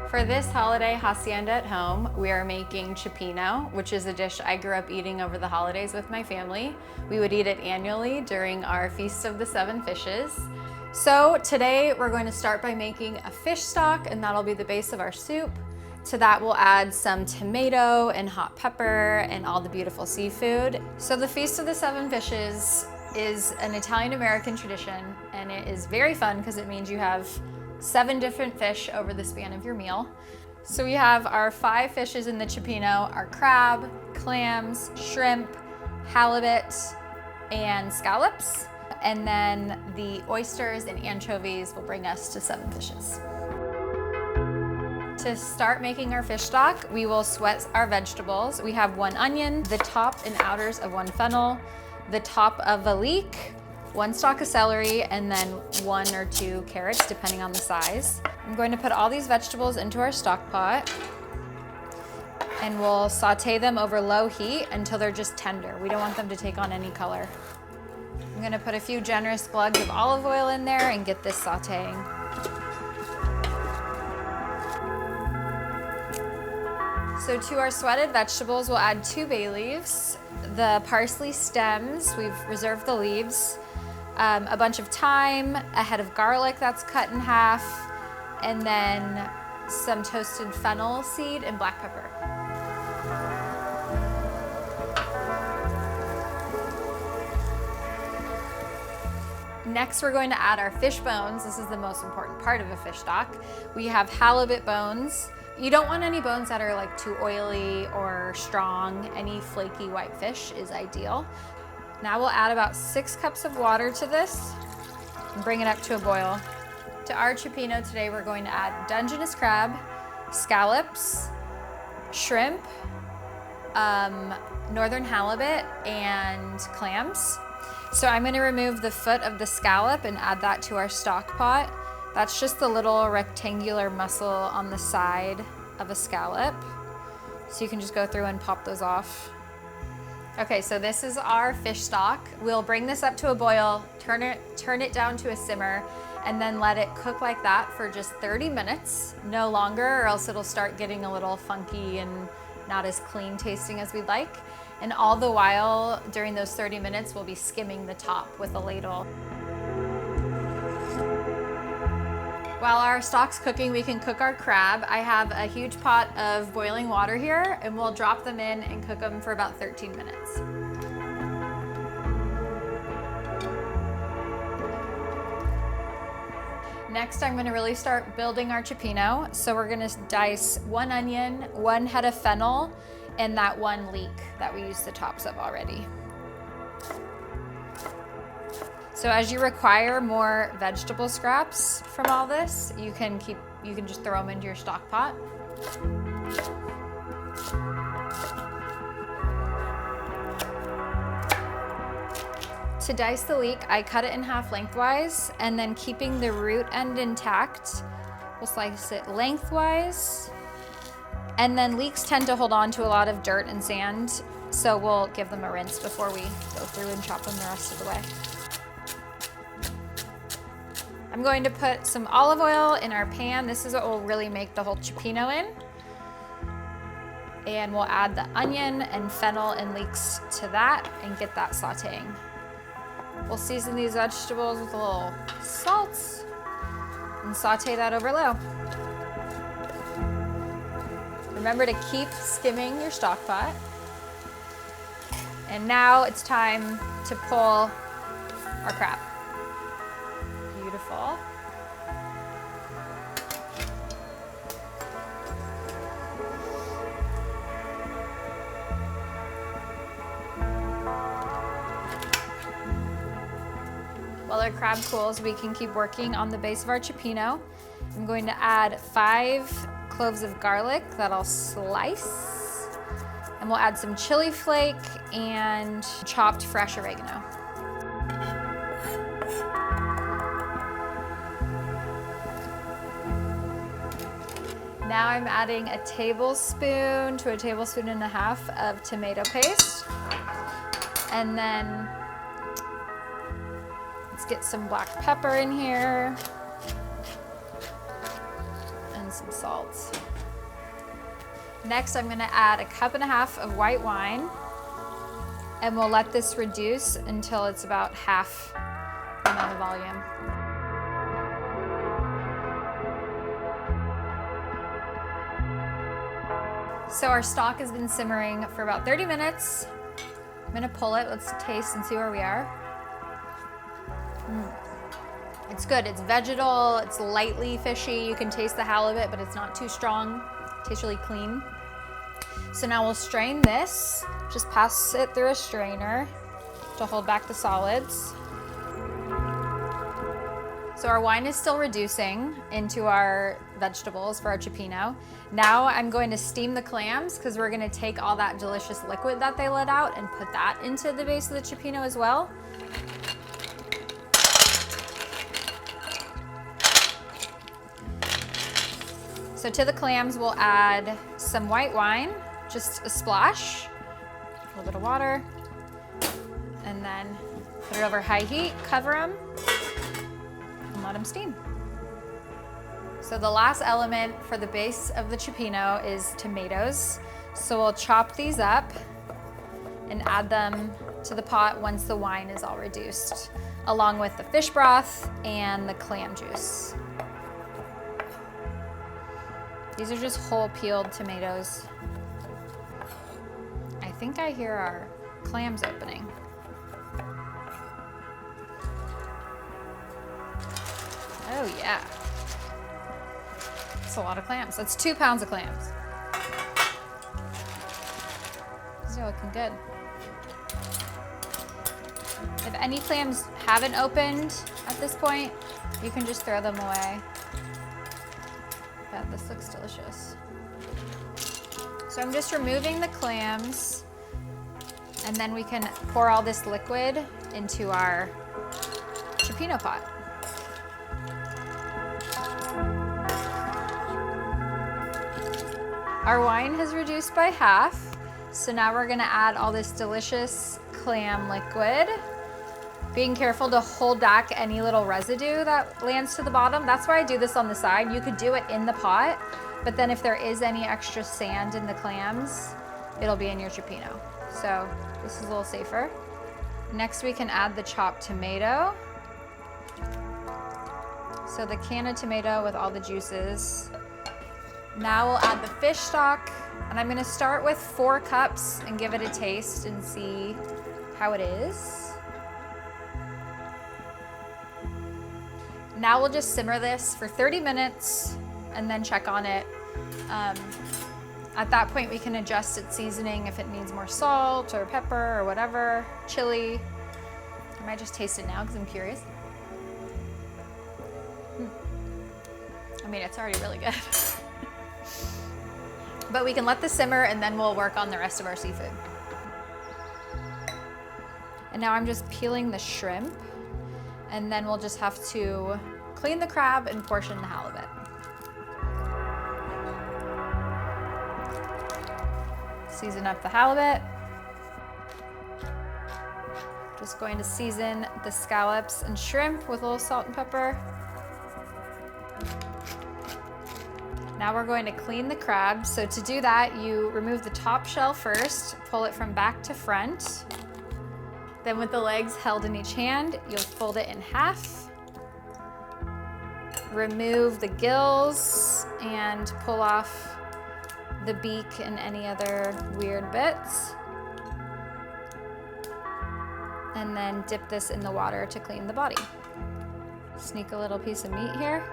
For this holiday hacienda at home, we are making cioppino, which is a dish I grew up eating over the holidays with my family. We would eat it annually during our Feast of the Seven Fishes. So today we're going to start by making a fish stock, and that'll be the base of our soup. To that we'll add some tomato and hot pepper and all the beautiful seafood. So the Feast of the Seven Fishes is an Italian-American tradition, and it is very fun because it means you have 7 different fish over the span of your meal. So we have our 5 fishes in the cioppino: our crab, clams, shrimp, halibut, and scallops. And then the oysters and anchovies will bring us to 7 fishes. To start making our fish stock, we will sweat our vegetables. We have 1 onion, the top and outers of 1 fennel, the top of a leek, 1 stalk of celery, and then 1 or 2 carrots, depending on the size. I'm going to put all these vegetables into our stock pot, and we'll saute them over low heat until they're just tender. We don't want them to take on any color. I'm gonna put a few generous glugs of olive oil in there and get this sauteing. So to our sweated vegetables, we'll add 2 bay leaves, the parsley stems, we've reserved the leaves, a bunch of thyme, a head of garlic that's cut in half, and then some toasted fennel seed and black pepper. Next, we're going to add our fish bones. This is the most important part of a fish stock. We have halibut bones. You don't want any bones that are like too oily or strong. Any flaky white fish is ideal. Now we'll add about 6 cups of water to this and bring it up to a boil. To our cioppino today, we're going to add Dungeness crab, scallops, shrimp, northern halibut, and clams. So I'm going to remove the foot of the scallop and add that to our stock pot. That's just the little rectangular muscle on the side of a scallop. So you can just go through and pop those off. Okay, so this is our fish stock. We'll bring this up to a boil, turn it down to a simmer, and then let it cook like that for just 30 minutes, no longer, or else it'll start getting a little funky and not as clean tasting as we'd like. And all the while, during those 30 minutes, we'll be skimming the top with a ladle. While our stock's cooking, we can cook our crab. I have a huge pot of boiling water here, and we'll drop them in and cook them for about 13 minutes. Next, I'm gonna really start building our cioppino. So we're gonna dice 1 onion, 1 head of fennel, and that 1 leek that we used the tops of already. So as you require more vegetable scraps from all this, you can just throw them into your stock pot. To dice the leek, I cut it in half lengthwise, and then keeping the root end intact, we'll slice it lengthwise. And then leeks tend to hold on to a lot of dirt and sand, so we'll give them a rinse before we go through and chop them the rest of the way. I'm going to put some olive oil in our pan. This is what will really make the whole cioppino in. And we'll add the onion and fennel and leeks to that and get that sauteing. We'll season these vegetables with a little salt and saute that over low. Remember to keep skimming your stock pot. And now it's time to pull our crab. Beautiful. While our crab cools, we can keep working on the base of our cioppino. I'm going to add 5 cloves of garlic that I'll slice. And we'll add some chili flake and chopped fresh oregano. Now I'm adding a tablespoon to a tablespoon and a half of tomato paste. And then let's get some black pepper in here and some salt. Next, I'm gonna add 1.5 cups of white wine, and we'll let this reduce until it's about half the amount of volume. So our stock has been simmering for about 30 minutes. I'm gonna pull it, let's taste and see where we are. It's good, it's vegetal, it's lightly fishy. You can taste the halibut, but it's not too strong. It tastes really clean. So now we'll strain this, just pass it through a strainer to hold back the solids. So our wine is still reducing into our vegetables for our cioppino. Now I'm going to steam the clams because we're gonna take all that delicious liquid that they let out and put that into the base of the cioppino as well. So to the clams, we'll add some white wine, just a splash, a little bit of water, and then put it over high heat, cover them, and let them steam. So the last element for the base of the cioppino is tomatoes. So we'll chop these up and add them to the pot once the wine is all reduced, along with the fish broth and the clam juice. These are just whole peeled tomatoes. I think I hear our clams opening. Oh yeah. That's a lot of clams. That's 2 pounds of clams. These are looking good. If any clams haven't opened at this point, you can just throw them away. But this looks delicious. So I'm just removing the clams, and then we can pour all this liquid into our cioppino pot. Our wine has reduced by half, so now we're gonna add all this delicious clam liquid. Being careful to hold back any little residue that lands to the bottom. That's why I do this on the side. You could do it in the pot, but then if there is any extra sand in the clams, it'll be in your cioppino. So this is a little safer. Next we can add the chopped tomato. So the can of tomato with all the juices. Now we'll add the fish stock, and I'm gonna start with 4 cups and give it a taste and see how it is. Now we'll just simmer this for 30 minutes and then check on it. At that point, we can adjust its seasoning if it needs more salt or pepper or whatever, chili. I might just taste it now because I'm curious. I mean, it's already really good. But we can let this simmer and then we'll work on the rest of our seafood. And now I'm just peeling the shrimp, and then we'll just have to clean the crab and portion the halibut. Season up the halibut. Just going to season the scallops and shrimp with a little salt and pepper. Now we're going to clean the crab. So to do that, you remove the top shell first, pull it from back to front. Then with the legs held in each hand, you'll fold it in half. Remove the gills and pull off the beak and any other weird bits. And then dip this in the water to clean the body. Sneak a little piece of meat here.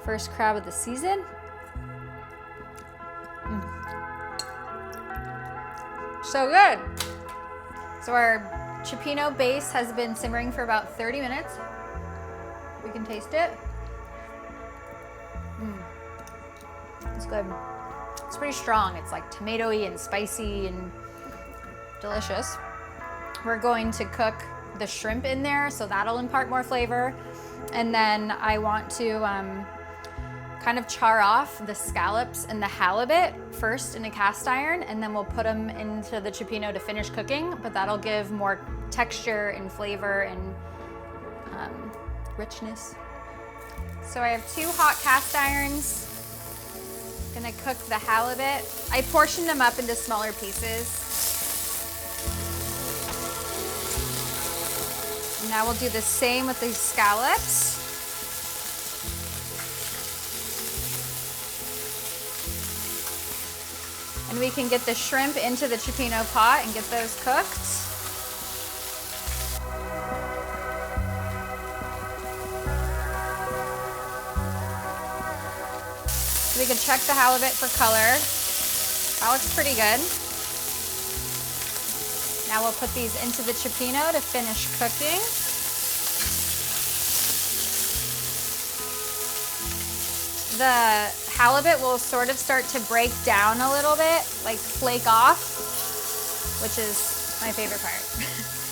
First crab of the season. So good. So our cioppino base has been simmering for about 30 minutes. We can taste it. It's good. It's pretty strong. It's like tomatoey and spicy and delicious. We're going to cook the shrimp in there, so that'll impart more flavor. And then I want to kind of char off the scallops and the halibut first in a cast iron, and then we'll put them into the cioppino to finish cooking, but that'll give more texture and flavor and richness. So I have 2 hot cast irons. Gonna cook the halibut. I portioned them up into smaller pieces. Now we'll do the same with these scallops. And we can get the shrimp into the cioppino pot and get those cooked. We can check the halibut for color. That looks pretty good. Now we'll put these into the cioppino to finish cooking. The halibut will sort of start to break down a little bit, like flake off, which is my favorite part,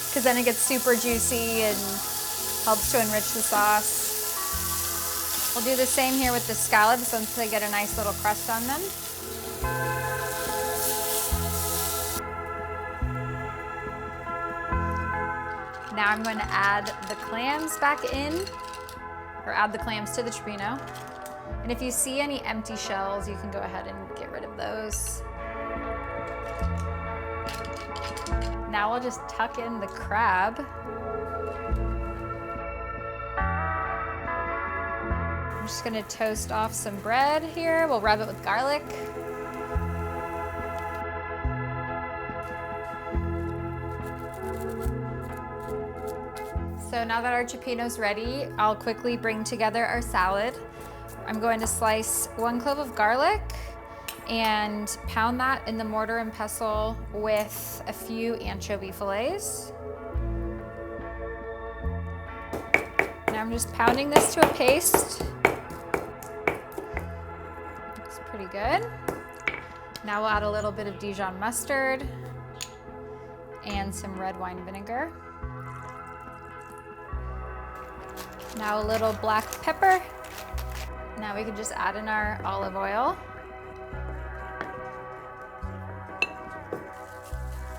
because then it gets super juicy and helps to enrich the sauce. We'll do the same here with the scallops once they get a nice little crust on them. Now I'm going to add the clams back in, or add the clams to the cioppino. And if you see any empty shells, you can go ahead and get rid of those. Now we'll just tuck in the crab. I'm just gonna toast off some bread here. We'll rub it with garlic. So now that our cioppino's ready, I'll quickly bring together our salad. I'm going to slice 1 clove of garlic and pound that in the mortar and pestle with a few anchovy fillets. Now I'm just pounding this to a paste. Looks pretty good. Now we'll add a little bit of Dijon mustard and some red wine vinegar. Now a little black pepper. Now we can just add in our olive oil.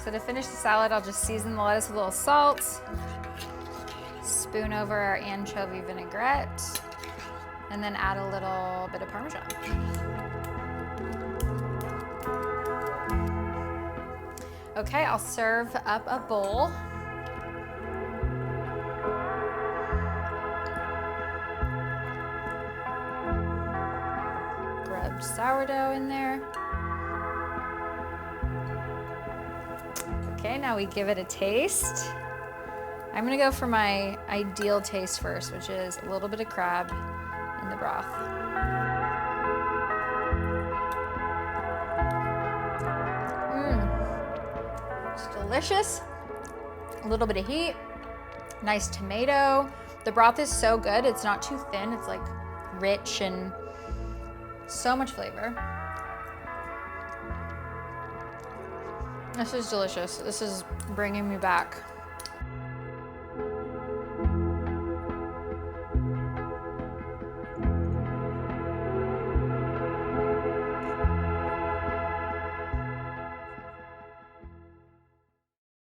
So to finish the salad, I'll just season the lettuce with a little salt, spoon over our anchovy vinaigrette, and then add a little bit of Parmesan. Okay, I'll serve up a bowl. Grubbed sourdough in there. Okay, now we give it a taste. I'm gonna go for my ideal taste first, which is a little bit of crab in the broth. It's delicious. A little bit of heat, nice tomato. The broth is so good, it's not too thin, it's like rich and so much flavor. This is delicious. This is bringing me back.